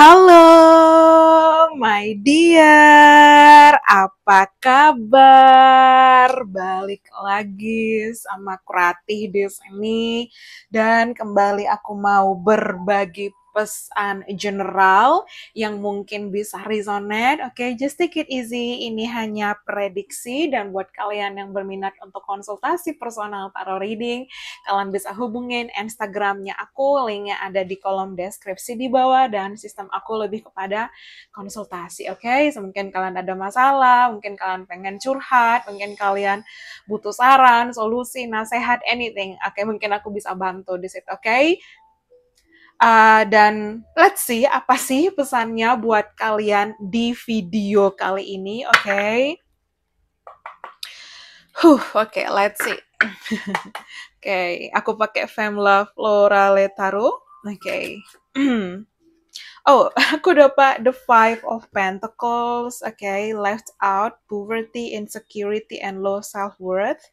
Halo, my dear, apa kabar? Balik lagi sama aku Ratih di sini dan kembali aku mau berbagi pesan general yang mungkin bisa resonate. Oke, just take it easy. Ini hanya prediksi dan buat kalian yang berminat untuk konsultasi personal tarot reading, kalian bisa hubungin Instagramnya aku, linknya ada di kolom deskripsi di bawah, dan sistem aku lebih kepada konsultasi, oke? So, mungkin kalian ada masalah, mungkin kalian pengen curhat, mungkin kalian butuh saran, solusi, nasihat, anything, oke? Mungkin aku bisa bantu di situ, oke? Dan let's see apa sih pesannya buat kalian di video kali ini, oke? Oke, let's see. Oke, aku pakai Femla Florale Tarot. Oke. Oh, aku dapat the Five of Pentacles. Okay, left out, poverty, insecurity, and low self-worth.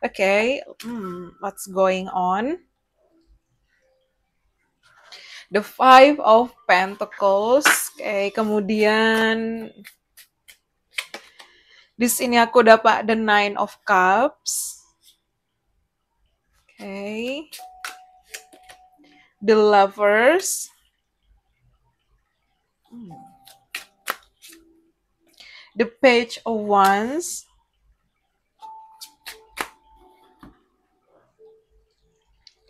Okay, what's going on? The Five of Pentacles. Okay, kemudian di sini aku dapat the Nine of Cups. Okay, the Lovers. The Page of Wands.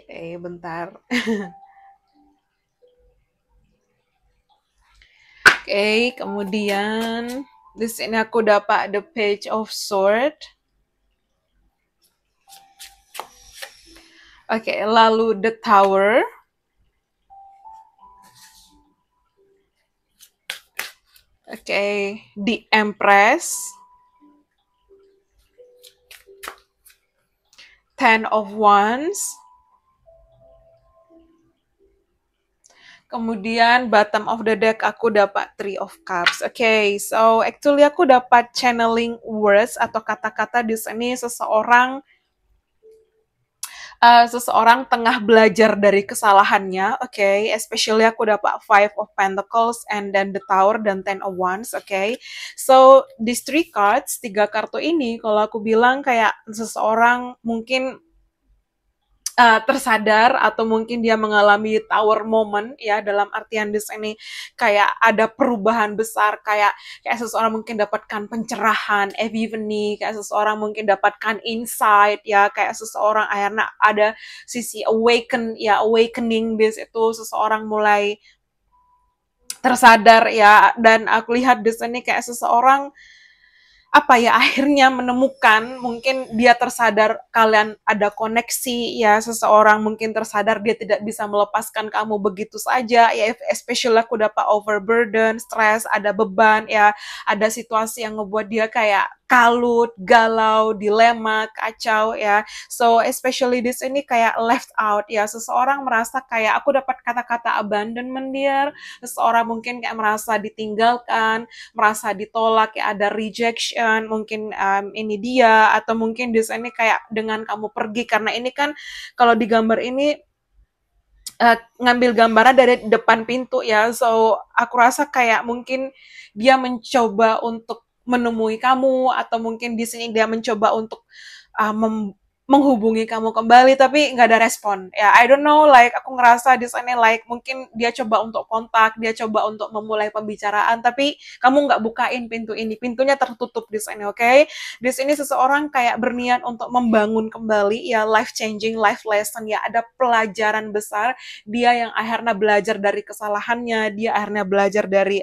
Okay, bentar. Okay, kemudian di sini aku dapat the Page of Sword. Okay, lalu the Tower. Okay, the Empress. Ten of Wands. Kemudian bottom of the deck aku dapat Three of Cups. Okay, so actually aku dapat channeling words atau kata-kata di sini seseorang tengah belajar dari kesalahannya, okay? Especially aku dapat Five of Pentacles and then the Tower dan Ten of Wands, okay? So these three cards, tiga kartu ini, kalau aku bilang kayak seseorang mungkin tersadar atau mungkin dia mengalami tower moment ya, dalam artian di sini kayak ada perubahan besar, kayak seseorang mungkin dapatkan pencerahan, epiphany, kayak seseorang mungkin dapatkan insight ya, kayak seseorang akhirnya ada sisi awakening di situ, seseorang mulai tersadar ya, dan aku lihat di sini kayak seseorang akhirnya menemukan, mungkin dia tersadar kalian ada koneksi ya, seseorang mungkin tersadar dia tidak bisa melepaskan kamu begitu saja ya, especially aku dapat overburden, stres, ada beban ya, ada situasi yang ngebuat dia kayak kalut, galau, dilema, kacau ya. So especially di sini kayak left out ya, seseorang merasa kayak aku dapat kata-kata abandonment dia, seseorang mungkin kayak merasa ditinggalkan, merasa ditolak ya, ada rejection, mungkin ini dia, atau mungkin di sini kayak dengan kamu pergi, karena ini kan kalau di gambar ini ngambil gambarnya dari depan pintu ya, so aku rasa kayak mungkin dia mencoba untuk menemui kamu, atau mungkin di sini dia mencoba untuk menghubungi kamu kembali, tapi nggak ada respon ya. I don't know, like aku ngerasa di sana like mungkin dia coba untuk kontak, dia coba untuk memulai pembicaraan, tapi kamu nggak bukain pintu ini, pintunya tertutup di sana, oke? Di sini seseorang kayak berniat untuk membangun kembali ya, life changing, life lesson ya, ada pelajaran besar, dia yang akhirnya belajar dari kesalahannya, dia akhirnya belajar dari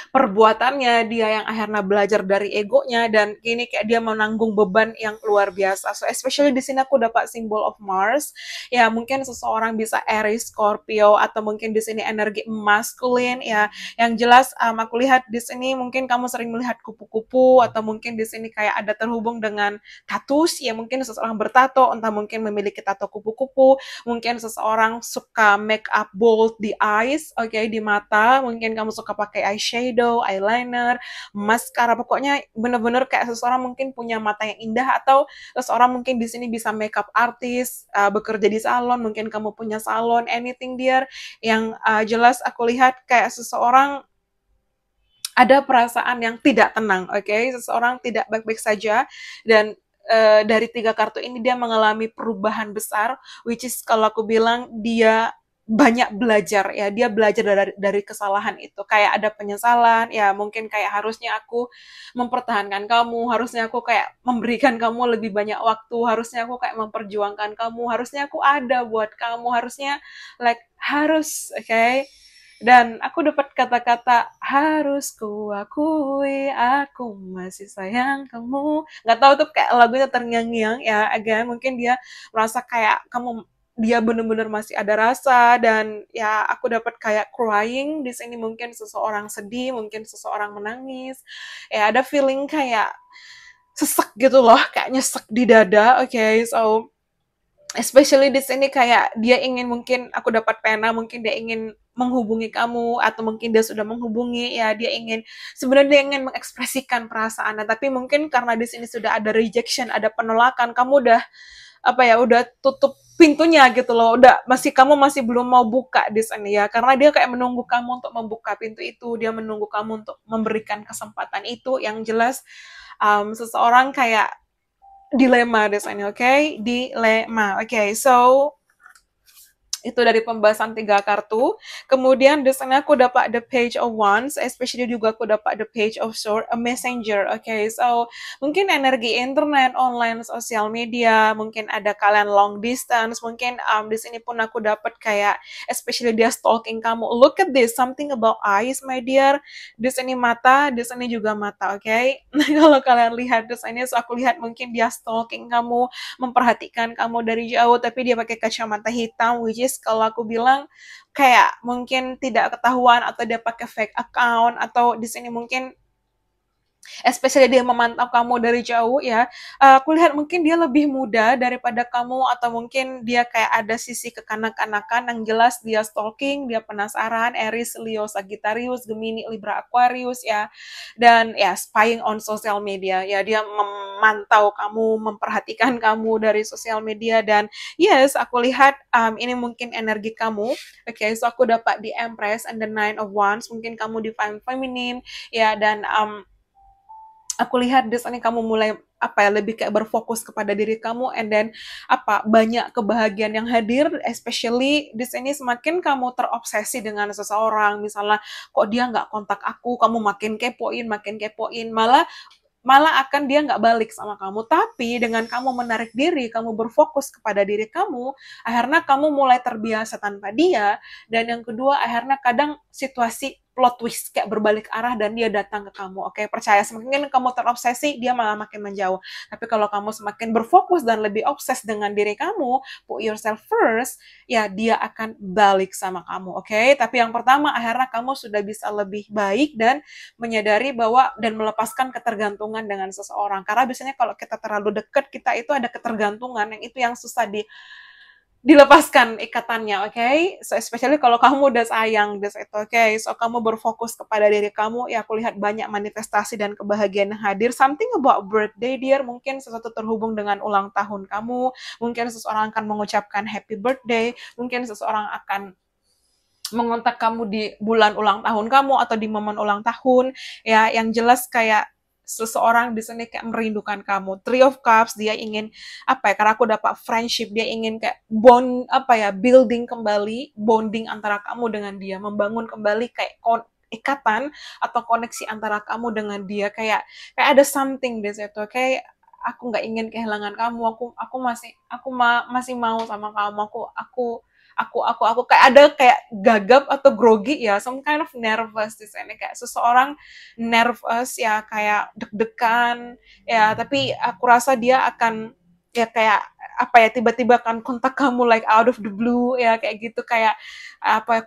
perbuatannya, dia yang akhirnya belajar dari egonya, dan kini kayak dia menanggung beban yang luar biasa. So especially di sini aku dapat symbol of Mars ya, mungkin seseorang bisa Aries, Scorpio, atau mungkin di sini energi maskulin ya. Yang jelas aku lihat di sini mungkin kamu sering melihat kupu-kupu, atau mungkin di sini kayak ada terhubung dengan tatus ya, mungkin seseorang bertato, entah mungkin memiliki tato kupu-kupu, mungkin seseorang suka make up bold di eyes, oke, di mata, mungkin kamu suka pakai eyeshadow eyeshadow, eyeliner, maskara, pokoknya bener-bener kayak seseorang mungkin punya mata yang indah, atau seseorang mungkin di sini bisa makeup artist, bekerja di salon, mungkin kamu punya salon, anything dear, yang jelas aku lihat kayak seseorang ada perasaan yang tidak tenang, oke? Seseorang tidak baik-baik saja, dan dari 3 kartu ini dia mengalami perubahan besar, which is kalau aku bilang dia banyak belajar ya, dia belajar dari kesalahan itu, kayak ada penyesalan ya, mungkin kayak harusnya aku mempertahankan kamu, harusnya aku kayak memberikan kamu lebih banyak waktu, harusnya aku kayak memperjuangkan kamu, harusnya aku ada buat kamu, harusnya like harus, oke? Dan aku dapat kata-kata harus kuakui aku masih sayang kamu. Nggak tahu tuh kayak lagunya terngiang-ngiang ya, agak mungkin dia merasa kayak kamu, dia bener-bener masih ada rasa, dan ya aku dapat kayak crying di sini, mungkin seseorang sedih, mungkin seseorang menangis. Ya ada feeling kayak sesek gitu loh, kayak nyesek di dada. Oke, so especially di sini kayak dia ingin, mungkin aku dapat pena, mungkin dia ingin menghubungi kamu, atau mungkin dia sudah menghubungi ya, dia ingin, sebenarnya dia ingin mengekspresikan perasaannya, tapi mungkin karena di sini sudah ada rejection, ada penolakan, kamu udah apa ya, udah tutup pintunya gitu loh, udah kamu masih belum mau buka di sini ya, karena dia kayak menunggu kamu untuk membuka pintu itu, dia menunggu kamu untuk memberikan kesempatan itu. Yang jelas seseorang kayak dilema di sini, oke? Dilema. Oke, so itu dari pembahasan 3 kartu. Kemudian di sana aku dapat the page of wands, especially juga aku dapat the page of sword, a messenger. Okay, so mungkin energi internet, online, sosial media, mungkin ada kalian long distance, mungkin di sini pun aku dapat kayak, especially dia stalking kamu. Look at this, something about eyes, my dear. Di sini mata, di sini juga mata. Okay, nah kalau kalian lihat di sini, so aku lihat mungkin dia stalking kamu, memperhatikan kamu dari jauh, tapi dia pakai kacamata hitam, which is kalau aku bilang kayak mungkin tidak ketahuan, atau dia pakai fake account, atau di sini mungkin especially dia memantau kamu dari jauh ya. Aku lihat mungkin dia lebih muda daripada kamu, atau mungkin dia kayak ada sisi kekanak-kanakan. Yang jelas dia stalking, dia penasaran. Aries, Leo, Sagittarius, Gemini, Libra, Aquarius ya, dan ya spying on social media ya, dia memantau kamu, memperhatikan kamu dari sosial media. Dan yes, aku lihat ini mungkin energi kamu. Oke, so aku dapat di Empress and the Nine of Wands, mungkin kamu divine feminine ya, dan aku lihat di sini kamu mulai apa ya, lebih kayak berfokus kepada diri kamu, and then banyak kebahagiaan yang hadir, especially di sini semakin kamu terobsesi dengan seseorang, misalnya kok dia nggak kontak aku, kamu makin kepoin, malah akan dia nggak balik sama kamu. Tapi dengan kamu menarik diri, kamu berfokus kepada diri kamu, akhirnya kamu mulai terbiasa tanpa dia. Dan yang kedua, akhirnya kadang situasi plot twist kayak berbalik arah dan dia datang ke kamu. Oke, percaya, semakin kamu terobsesi, dia malah makin menjauh. Tapi kalau kamu semakin berfokus dan lebih obses dengan diri kamu, put yourself first, ya dia akan balik sama kamu. Oke, tapi yang pertama, akhirnya kamu sudah bisa lebih baik dan menyadari bahwa, dan melepaskan ketergantungan dengan seseorang. Karena biasanya kalau kita terlalu dekat, kita itu ada ketergantungan, yang itu yang susah dilepaskan ikatannya, okay? So especially kalau kamu udah sayang, okay? So kamu berfokus kepada diri kamu, ya aku lihat banyak manifestasi dan kebahagiaan yang hadir. Something about birthday, dear, mungkin sesuatu terhubung dengan ulang tahun kamu, mungkin seseorang akan mengucapkan happy birthday, mungkin seseorang akan mengontak kamu di bulan ulang tahun kamu atau di momen ulang tahun ya. Yang jelas kayak seseorang di sini kayak merindukan kamu. Three of Cups, dia ingin apa ya, karena aku dapat friendship, dia ingin kayak building kembali bonding antara kamu dengan dia, membangun kembali kayak ikatan atau koneksi antara kamu dengan dia, kayak ada something di situ, kayak aku nggak ingin kehilangan kamu, masih mau sama kamu, aku kayak ada kayak gagap atau grogi ya, some kind of nervous di sini, kayak seseorang nervous ya, kayak deg-degan ya, tapi aku rasa dia akan ya kayak tiba-tiba akan kontak kamu like out of the blue ya, kayak gitu, kayak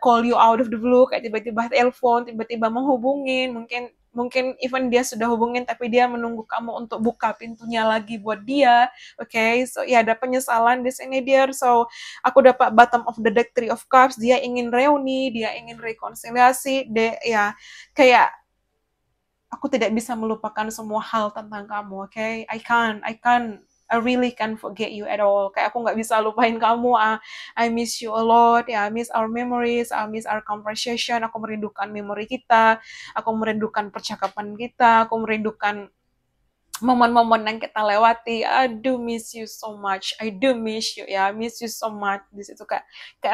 call you out of the blue, kayak tiba-tiba telepon, tiba-tiba menghubungin, mungkin even dia sudah hubungin tapi dia menunggu kamu untuk buka pintunya lagi buat dia. Okay, so ya ada penyesalan di sini, dear. So aku dapat bottom of the deck, Three of Cups, dia ingin reuni, dia ingin rekonsiliasi, dia ya kayak aku tidak bisa melupakan semua hal tentang kamu, oke? I really can't forget you at all. Kayak aku nggak bisa lupain kamu. I miss you a lot. Ya, I miss our memories. I miss our conversation. Aku merindukan memori kita. Aku merindukan percakapan kita. Aku merindukan momen-momen yang kita lewati. I do miss you so much. I do miss you. Ya, I miss you so much. Di situ kayak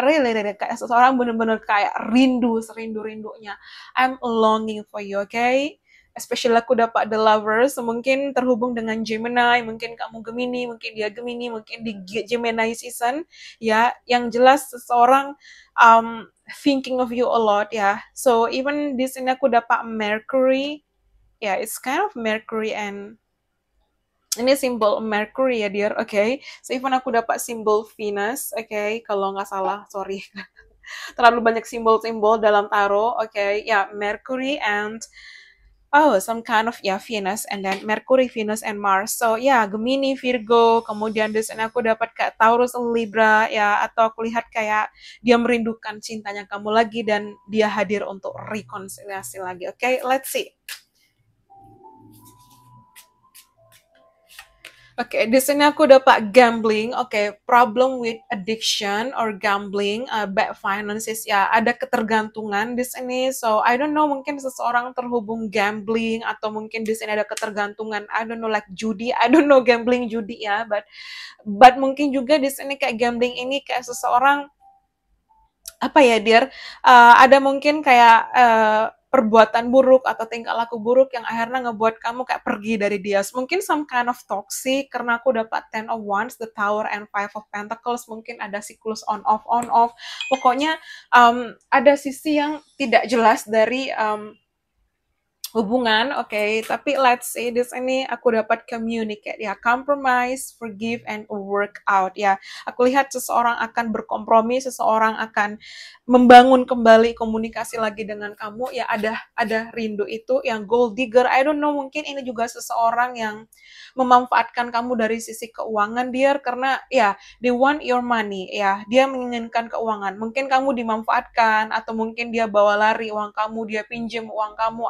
really, really, kayak seseorang bener-bener kayak rindu, serindu-rindunya. I'm longing for you, okay? Especially aku dapat the lovers, mungkin terhubung dengan Gemini, mungkin kamu Gemini, mungkin dia Gemini, mungkin di Gemini season, ya, yang jelas seseorang thinking of you a lot, ya. So even di sini aku dapat Mercury, ya, it's kind of Mercury and ini simbol Mercury ya dear, oke. Okay? So even aku dapat simbol Venus, oke, okay? Kalau nggak salah, sorry. Terlalu banyak simbol-simbol dalam tarot, oke. Okay? Ya, Mercury and some kind of Venus and then Mercury, Venus and Mars. So Gemini, Virgo, kemudian di sini aku dapat kayak Taurus, Libra ya, atau aku lihat kayak dia merindukan cintanya kamu lagi dan dia hadir untuk rekonsiliasi lagi. Oke, okay? Let's see. Oke, di sini aku dapat gambling. Oke, problem with addiction or gambling, bad finances. Ya, ada ketergantungan di sini. So, I don't know, mungkin seseorang terhubung gambling atau mungkin di sini ada ketergantungan. I don't know, like judi. I don't know gambling judi ya, but mungkin juga di sini kayak gambling ini kayak seseorang apa ya, dear? Ada mungkin kayak perbuatan buruk atau tingkah laku buruk yang akhirnya ngebuat kamu kayak pergi dari dia. Mungkin some kind of toxic, karena aku dapat Ten of Wands, the Tower, and Five of Pentacles. Mungkin ada siklus on off. Pokoknya ada sisi yang tidak jelas dari hubungan, oke, tapi let's say di sini aku dapat communicate ya, compromise, forgive, and work out ya. Aku lihat seseorang akan berkompromi, seseorang akan membangun kembali komunikasi lagi dengan kamu ya. Ada rindu itu yang gold digger. I don't know, mungkin ini juga seseorang yang memanfaatkan kamu dari sisi keuangan dia, karena ya they want your money ya, dia menginginkan keuangan. Mungkin kamu dimanfaatkan atau mungkin dia bawa lari uang kamu, dia pinjam uang kamu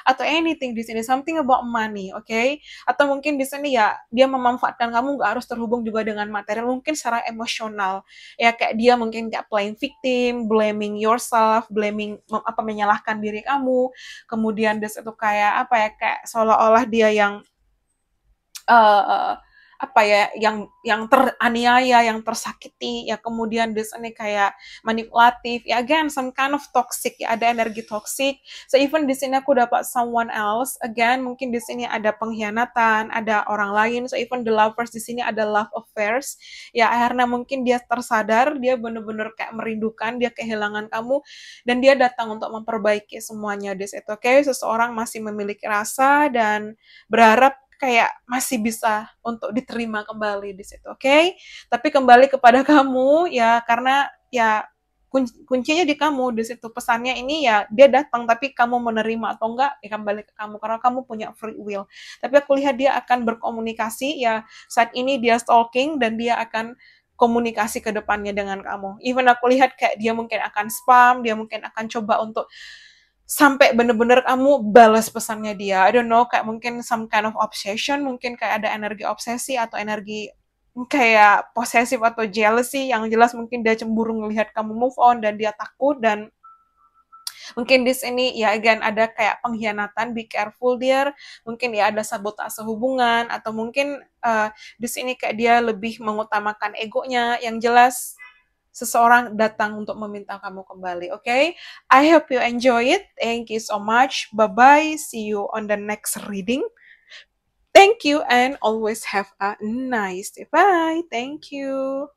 atau anything di sini, something about money, oke? Okay? Atau mungkin di sini ya dia memanfaatkan kamu, nggak harus terhubung juga dengan material, mungkin secara emosional ya, kayak dia mungkin kayak playing victim, blaming yourself, menyalahkan diri kamu, kemudian des itu kayak apa ya, kayak seolah-olah dia yang uh, apa ya, yang teraniaya, yang tersakiti ya, kemudian di sini kayak manipulatif ya, again some kind of toxic ya, ada energi toxic. So even di sini aku dapat someone else, again mungkin di sini ada pengkhianatan, ada orang lain. So even the lovers di sini ada love affairs ya, akhirnya mungkin dia tersadar, dia bener-bener kayak merindukan, dia kehilangan kamu dan dia datang untuk memperbaiki semuanya di situ. Oke, seseorang masih memiliki rasa dan berharap kayak masih bisa untuk diterima kembali di situ, oke? Okay? Tapi kembali kepada kamu ya, karena ya kuncinya di kamu di situ. Pesannya ini ya, dia datang tapi kamu menerima atau enggak ya kembali ke kamu, karena kamu punya free will. Tapi aku lihat dia akan berkomunikasi ya, saat ini dia stalking dan dia akan komunikasi ke depannya dengan kamu. Even aku lihat kayak dia mungkin akan spam, dia mungkin akan coba untuk sampai bener-bener kamu balas pesannya dia. I don't know, kayak mungkin some kind of obsession, mungkin kayak ada energi obsesi atau energi kayak posesif atau jealousy, yang jelas mungkin dia cemburu ngelihat kamu move on dan dia takut. Dan mungkin di sini ya again ada kayak pengkhianatan, be careful dear. Mungkin ya ada sabotase hubungan, atau mungkin di sini kayak dia lebih mengutamakan egonya. Yang jelas seseorang datang untuk meminta kamu kembali, oke? Okay? I hope you enjoy it. Thank you so much. Bye-bye. See you on the next reading. Thank you and always have a nice day. Bye. Thank you.